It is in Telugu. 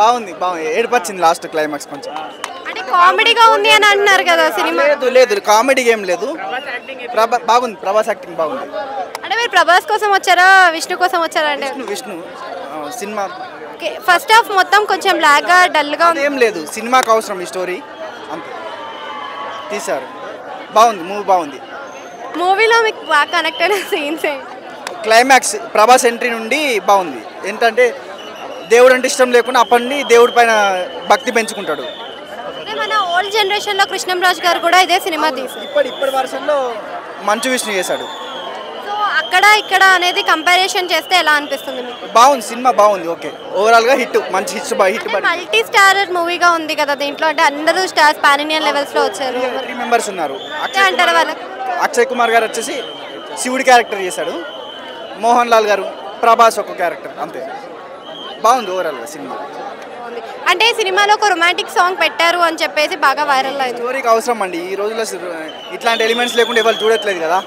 బాగుంది ఏడుపొచ్చింది లాస్ట్ క్లైమాక్స్ కొంచెం. అంటే కామెడీగా ఉంది అని అంటున్నారు కదా సినిమా. లేదు కామెడీ ఏం లేదు. బాగుంది, ప్రభాస్ యాక్టింగ్ బాగుంది. అంటే మీరు ప్రభాస్ కోసం వచ్చారా విష్ణు కోసం వచ్చారా? అంటే విష్ణు సినిమా ఫస్ట్ హాఫ్ మొత్తం కొంచెం బ్లాక్ గా డల్ గా ఉంది. ఏం లేదు, సినిమాకి అవసరం ఈ స్టోరీ అంతే తీశారు. బాగుంది, మూవీ బాగుంది. మూవీలో మీకు బాగా కనెక్ట్ అయిన సీన్స్ క్లైమాక్స్ ప్రభాస్ ఎంట్రీ నుండి బాగుంది. ఏంటంటే దేవుడు అంటే ఇష్టం లేకుండా అప్పటిని దేవుడి పైన భక్తి పెంచుకుంటాడు. అదే మన ఓల్డ్ జనరేషన్ లో కృష్ణంరాజు గారు కూడా ఇదే సినిమా తీశారు. ఇప్పటి వర్షన్లో మంచు విష్ణు చేశాడు. సో అక్కడ ఇక్కడ అనేది కంపారిజన్ చేస్తే ఎలా అనిపిస్తుంది మీకు? బాగుంది, సినిమా బాగుంది. ఓకే, ఓవరాల్ గా మంచి హిట్. మల్టీ స్టారర్ మూవీగా ఉంది కదా దీంట్లో. అంటే అందరూ స్టార్స్ పాన్ ఇండియన్ లెవెల్స్ లో వచ్చారు. 3 మెంబర్స్ ఉన్నారు. అంటారు వాళ్ళకి. అక్షయ్ కుమార్ గారు వచ్చేసి శివుడి క్యారెక్టర్ చేశాడు. మోహన్ లాల్ గారు, ప్రభాస్ ఒక క్యారెక్టర్ అంతే. బాగుంది ఓవరాల్ గా సినిమా. అంటే సినిమాలో ఒక రొమాంటిక్ సాంగ్ పెట్టారు అని చెప్పేసి బాగా వైరల్ అయింది. స్టోరీకి అవసరం అండి. ఈ రోజుల్లో ఇట్లాంటి ఎలిమెంట్స్ లేకుండా ఎవరు చూడట్లేదు కదా.